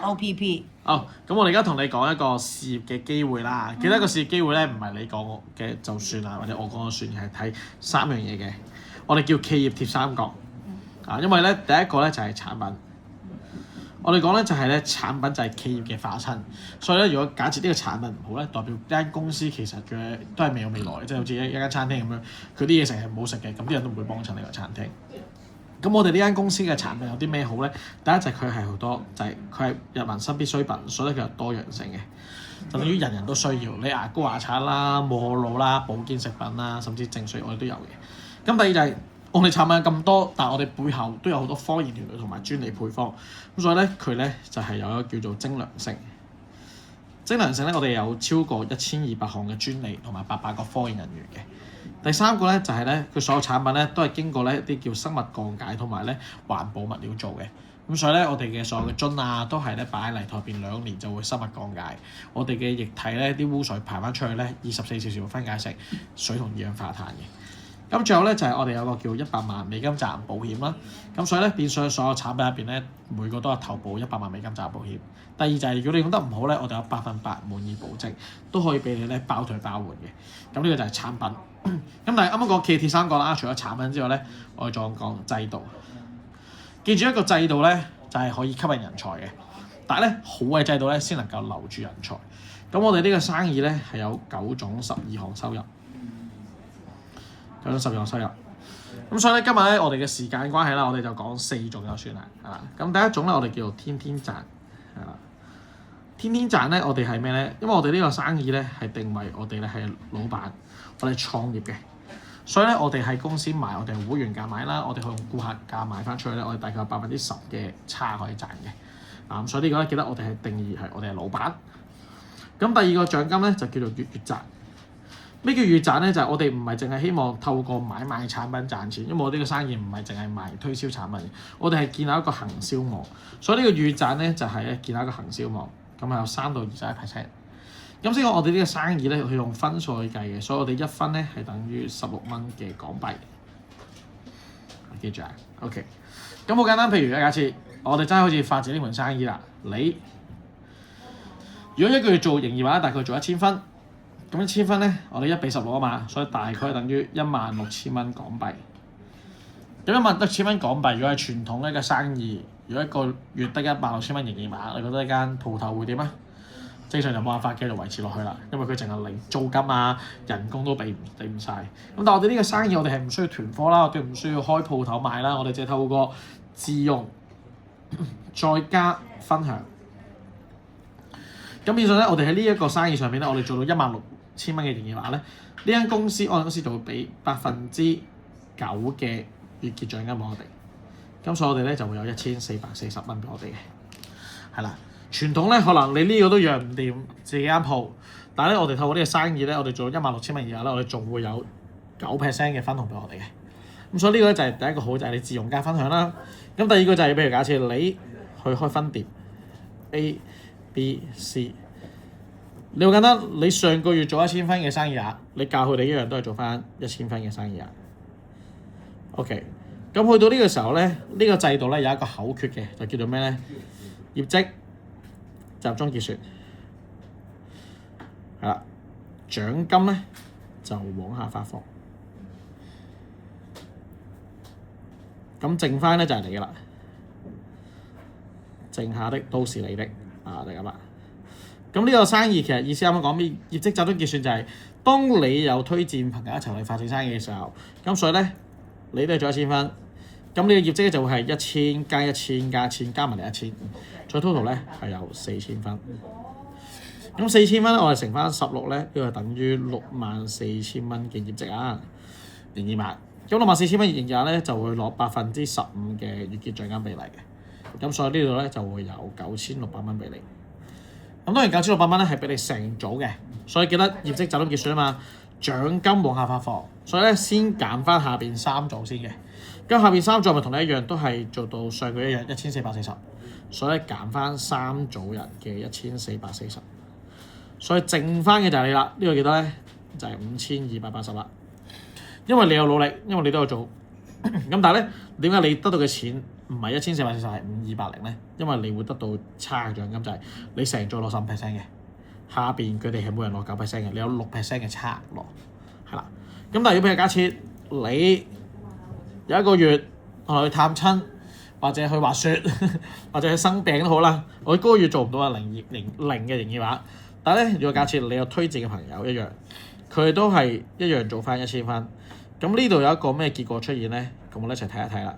OPP。咁我哋而家同你講一個事業嘅機會啦。記得個事業機會咧，唔係你講嘅就算啦，或者我講就算，係睇3樣嘢嘅。我哋叫企業鐵三角。因為咧第一個咧就係產品。我哋講咧就係咧產品就係企業嘅化身，所以咧如果假設呢個產品唔好咧，代表呢間公司其實嘅都係未有未來，即係好似一間餐廳咁樣，佢啲嘢食係唔好食嘅，咁啲人都唔會幫襯呢個餐廳。咁我哋呢間公司嘅產品有啲咩好咧？第一就係佢係好多，就係佢係人民生必需品，所以佢有多樣性嘅，就等於人人都需要。你牙膏牙刷啦、沐浴露啦、保健食品啦，甚至淨水我哋都有嘅。咁第二就係我哋產品咁多，但係我哋背後都有好多科研團隊同埋專利配方，咁所以咧佢咧就係有一個叫做精良性。精良性咧，我哋有超過1200項嘅專利同埋800個科研人員嘅。第三個咧就係咧，佢所有產品咧都係經過咧一啲叫生物降解同埋咧環保物料做嘅。咁所以咧，我哋嘅所有嘅樽啊，都係咧擺喺泥土入邊2年就會生物降解。我哋嘅液體咧，啲污水排翻出去咧，24小時會分解成水同二氧化碳嘅。咁最後咧就係我哋有個叫100萬美金責任保險啦。咁所以咧變相所有產品入邊咧，每個都係投保100萬美金責任保險。第二就係如果你用得唔好咧，我哋有100%滿意保證，都可以俾你咧包退包換嘅。咁呢個就係產品。咁但係啱啱講企業鐵三角啦，除咗產品之外咧，我哋仲講制度。記住一個制度咧，就係可以吸引人才嘅。但係咧好嘅制度咧，先能夠留住人才。咁我哋呢個生意咧係有9種12項收入。9種12項收入。咁所以咧今日咧我哋嘅時間關係啦，我哋就講4種就算啦，係啦。咁第一種咧我哋叫做天天賺，係啦。天天賺咧我哋係咩咧？因為我哋呢個生意咧係定位我哋咧係老闆，我哋創業嘅，所以咧我哋喺公司買，我哋係會員價買啦，我哋去用顧客價賣翻出去咧，我哋大概有10%嘅差可以賺嘅。所以呢個咧記得我哋係定義係我哋係老闆。咁第二個獎金咧就叫做月賺。咩叫月賺咧？就係我哋唔係淨係希望透過買賣產品賺錢，因為我呢個生意唔係淨係賣推銷產品，我哋係建立一個行銷網。所以呢個月賺咧就係建立一個行銷網，咁係有3到21%。咁先講我哋呢個生意咧，佢用分數去計嘅，所以我哋1分咧係等於16蚊嘅港幣。記住啊 ，OK。咁好簡單，譬如假設我哋真係好似發展呢門生意啦，你如果一個月做營業額大概做1000分，咁1000分咧，我哋1:16啊嘛，所以大概等於16000蚊港幣。咁16000蚊港幣，如果係傳統一個生意，如果一個月得16000蚊營業額，你覺得一間鋪頭會點啊？正常就冇辦法繼續維持落去啦，因為佢淨係零租金啊、人工都俾唔晒。咁但係我哋呢個生意，我哋係唔需要囤貨啦，我哋唔需要開鋪頭賣啦，我哋淨係透過自用再加分享。咁變相咧，我哋喺呢一個生意上面咧，我哋做到16000蚊嘅營業額咧，呢間公司我哋公司就會俾9%嘅月結獎金俾我哋。咁所以我哋咧就會有1440蚊俾我哋嘅，係啦。傳統咧可能你呢個都養唔掂自己間鋪，但係咧我哋透過呢個生意咧，我哋做到16000蚊以下咧，我哋仲會有9%嘅分紅俾我哋嘅。咁所以呢個咧就係第一個好，就係你自用加分享啦。咁第二個就係譬如假設你去開分店 A、B、C， 你好簡單，你上個月做1000分嘅生意額，你教佢哋一樣都係做翻1000分嘅生意額。OK， 咁去到呢個時候咧，呢個制度咧有一個口訣嘅，就叫做咩咧？業績集中結算，係啦，獎金咧就往下發放，咁剩翻咧就係你嘅啦，剩下的都是你的，就咁啦。咁呢個生意其實意思啱啱講咩？業績集中結算就係當你有推薦朋友一齊去發展生意嘅時候，咁所以咧你都係做1000分。咁你嘅業績就會係1000加1000加1000加埋嚟1000，再 total 咧係有4000分。咁4000分我哋乘翻16咧，呢個係等於64000蚊嘅業績啊，營業額。咁64000蚊營業額咧就會攞15%嘅月結獎金俾你嘅。咁所以呢度咧就會有9600蚊俾你。咁當然9600蚊咧係俾你成組嘅，所以記得業績集中結算啊嘛，獎金往下發放，所以咧先減翻下邊3組先嘅。咁下邊3組咪同你一樣，都係做到上個月一樣1440，所以減翻3組人嘅1440，所以剩翻嘅就係你啦。呢個幾多咧？就係5280啦。因為你有努力，因為你都有做，咁但係咧點解你得到嘅錢唔係1440係5280咧？因為你會得到差嘅獎金，就係你成組攞15% 嘅，下邊佢哋係每人攞9% 嘅，你有6% 嘅差攞，係啦。咁但係如果譬如假設你有一個月我去探親，或者去滑雪，或者去生病都好啦，我嗰個月做唔到啊零嘅營業額，但係咧，如果假設你有推薦嘅朋友一樣，佢都係一樣做翻1000分，咁呢度有一個咩結果出現咧？咁我哋一齊睇一睇啦。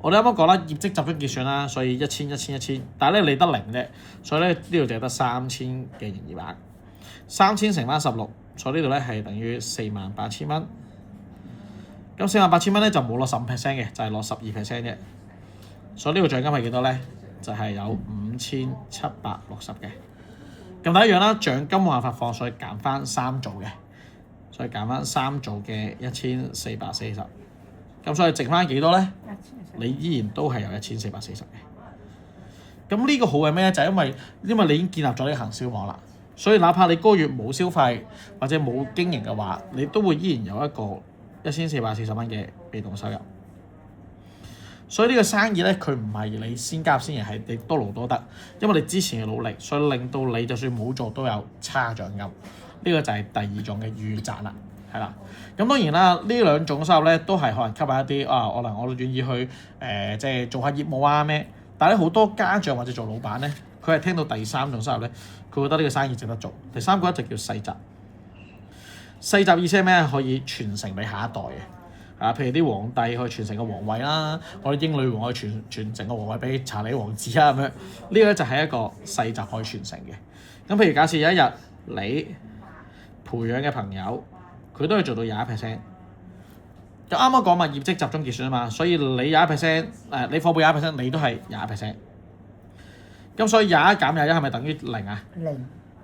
我哋啱啱講啦，業績集中結算啦，所以1000，但係咧你得0啫，所以咧呢度就係得3000嘅營業額，3000乘翻16，所以呢度咧係等於48000蚊。咁48000蚊咧就冇攞15% 嘅，就係攞12% 啫。所以呢個獎金係幾多咧？就係有5760嘅。咁第一樣啦，獎金冇辦法放，所以減翻3組嘅，所以減翻3組嘅1440。咁所以剩翻幾多咧？你依然都係有1440嘅。咁呢個好係咩咧？就係因為你已經建立咗呢個行銷網啦，所以哪怕你嗰個月冇消費或者冇經營嘅話，你都會依然有一個1440蚊嘅被動收入。所以呢個生意咧，佢唔係你先加入先，而係你多勞多得，因為你之前嘅努力，所以令到你就算冇做都有差獎金。呢個就係第二種嘅預賺啦，係啦。咁當然啦，呢兩種收入咧都係可能吸引一啲可能我願意去即係做下業務啊咩。但係咧好多家長或者做老闆咧，佢係聽到第三種收入咧，佢覺得呢個生意值得做。第三個就叫世襲。世襲意思係咩？可以傳承俾下一代嘅。譬如啲皇帝可以傳承個皇位啦，我哋英女王可以傳承個皇位俾查理王子啊咁樣，呢個就係一個世襲可以傳承嘅。咁譬如假設有一日你培養嘅朋友，佢都係做到21%。咁啱啱講嘛，業績集中結算啊嘛，所以你21%，你貨幣21%，你都係21%。咁所以21減21係咪等於0啊？0。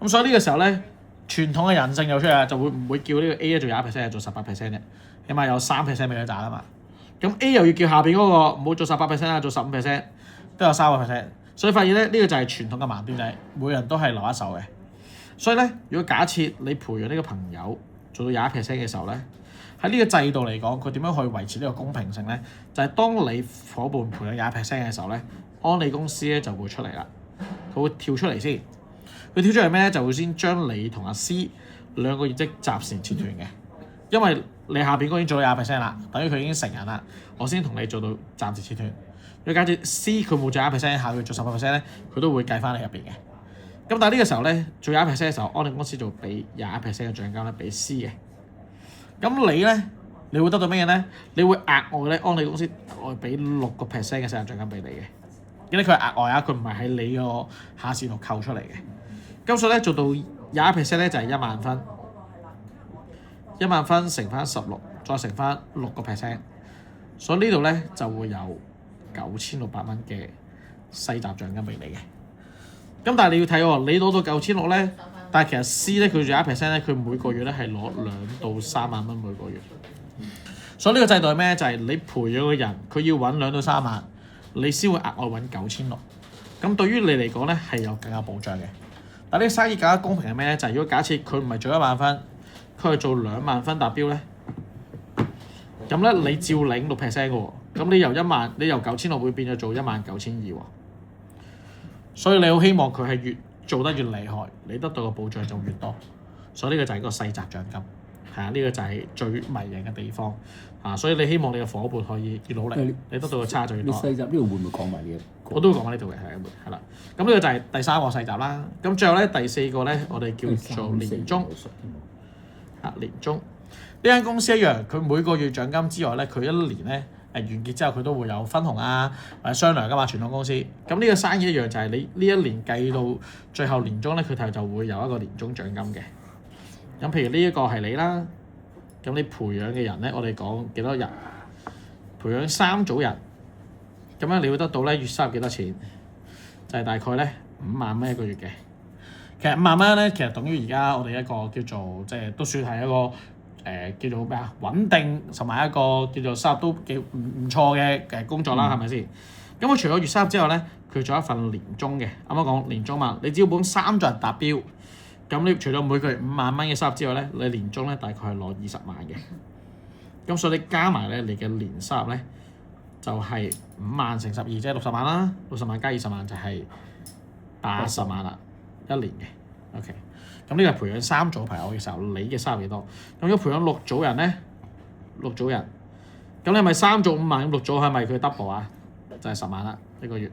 咁所以呢個時候咧，傳統嘅人性又出嚟，就會唔會叫呢個 A 做21%，做18%啫？起碼有3% 俾佢賺啊嘛。咁 A 又要叫下邊嗰個唔好做18%啦，做15%，都有3%。所以發現咧，呢個就係傳統嘅盲點，就係每人都係留一手嘅。所以咧，如果假設你培養呢個朋友做到21% 嘅時候咧，喺呢個制度嚟講，佢點樣去維持呢個公平性咧？就係當你夥伴培養21% 嘅時候咧，安利公司咧就會出嚟啦，佢會跳出嚟先。佢跳出嚟咩咧？就會先將你同阿 C 兩個業績暫時切斷嘅，因為你下邊嗰個已經做到21% 啦，等於佢已經成人啦，我先同你做到暫時切斷。如果假設 C 佢冇做21%，下個月做15%咧，佢都會計翻你入邊嘅。咁但係呢個時候咧，做21% 嘅時候，安利公司就俾21% 嘅獎金咧俾 C 嘅。咁你咧，你會得到咩嘢咧？你會額外咧，安利公司會俾6% 嘅生日獎金俾你嘅。因為佢係額外啊，佢唔係喺你個下線度扣出嚟嘅。咁所以咧做到21%咧就係1萬分，1萬分乘翻16，再乘翻6%，所以呢度咧就會有9600蚊嘅世襲獎金俾你嘅。咁但係你要睇喎，你攞到9600咧，但係其實 C 咧佢做21%咧，佢每個月咧係攞2到3萬蚊每個月。所以呢個制度係咩？就係你培養嘅人，佢要揾2到3萬，你先會額外揾9600。咁對於你嚟講咧係有更加保障嘅。但係呢個生意更加公平係咩咧？就係如果假設佢唔係做1萬分，佢係做2萬分達標咧，咁咧你照領6% 嘅喎，咁你由9600會變咗做19200喎。所以你好希望佢係越做得越厲害，你得到嘅保障就越多。所以呢個就係個世襲獎金，係啊，呢個就係最迷人嘅地方啊！所以你希望你嘅夥伴可以越努力，你得到嘅差就越多。你世襲呢度會唔會講埋呢個？我都會講埋呢度嘅，係啦。咁呢個就係第3個世襲啦。咁最後咧第4個咧，我哋叫做年終。年終呢間公司一樣，佢每個月獎金之外咧，佢一年咧完結之後佢都會有分紅啊，或者商量噶嘛，傳統公司。咁呢個生意一樣就係你呢一年計到最後年終咧，佢就會有一個年終獎金嘅。咁譬如呢一個係你啦，咁你培養嘅人咧，我哋講幾多人？培養3組人，咁樣你會得到咧月收入幾多錢？就係大概咧5萬蚊一個月嘅。其實5萬蚊咧，其實等於而家我哋一個叫做即係都算係一個叫做咩啊穩定，同埋一個叫做收入都幾唔錯嘅工作啦，係咪先？咁佢除咗月收入之外咧，佢仲有一份年終嘅。啱啱講年終嘛，你只要本3組人達標，咁你除咗每個月5萬蚊嘅收入之外咧，你年終咧大概係攞20萬嘅。咁所以你加埋咧，你嘅年收入咧就係5萬乘12，即係60萬啦。60萬加20萬就係80萬啦，一年嘅。OK， 咁呢個係培養3組朋友嘅時候，你嘅收入幾多？咁如果培養6組人咧，6組人，咁你係咪3組5萬？咁6組係咪佢 double 啊？就係10萬啦，一個月。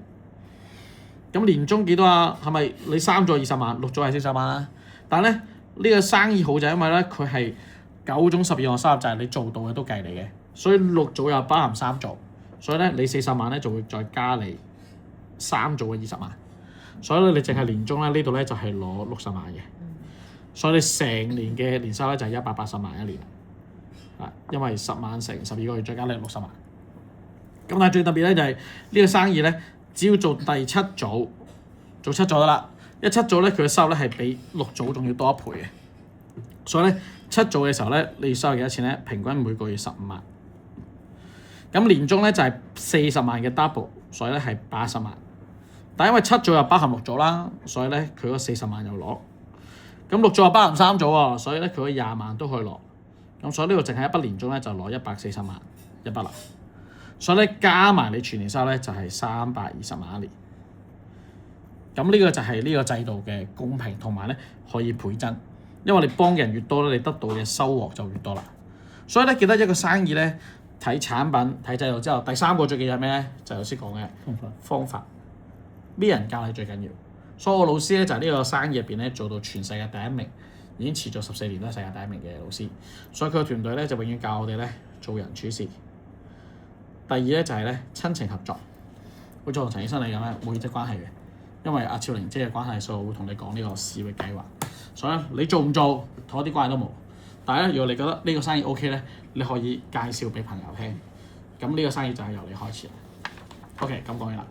咁年終幾多啊？係咪你3組20萬，6組係40萬啦？但係咧呢個生意好就係因為咧佢係9種12項收入，就係你做到嘅都計你嘅，所以6組又包含3組，所以咧你40萬咧就會再加你3組嘅20萬，所以咧你淨係年終咧呢度咧就係攞60萬嘅，所以你成年嘅年收咧就係180萬一年，因為10萬乘12個月再加你60萬。咁但係最特別咧就係呢個生意咧，只要做第7組，做7組得啦。7組咧佢嘅收入咧係比6組仲要多1倍嘅，所以咧7組嘅時候咧，你要收入幾多錢咧？平均每個月15萬。咁年終咧就係40萬嘅 double， 所以咧係80萬。但因為7組又包含6組啦，所以咧佢嗰40萬又攞。咁6組又包含3組喎，所以咧佢嗰20萬都可以攞。咁所以呢度淨係一筆年終咧就攞140萬一筆啦。所以咧加埋你全年收入咧就係320萬一年。咁呢個就係呢個制度嘅公平，同埋咧可以倍增，因為你幫嘅人越多咧，你得到嘅收穫就越多啦。所以咧記得一個生意咧睇產品睇制度之後，第3個最緊要係咩咧？就係頭先講嘅方法，咩人教你最緊要。所以我老師咧就係呢個生意入邊咧做到全世界第1名，已經持續14年都係世界第1名嘅老師。所以佢個團隊咧就永遠教我哋咧做人處事。第2咧就係咧親情合作，好似同陳醫生你咁咧冇利益關係嘅。因為阿超玲姐嘅關係，所以我會同你講呢個事業計劃。所以你做唔做同一啲關係都冇。但係咧，如果你覺得呢個生意 OK 咧，你可以介紹俾朋友聽。咁呢個生意就係由你開始啦。OK，咁講完啦。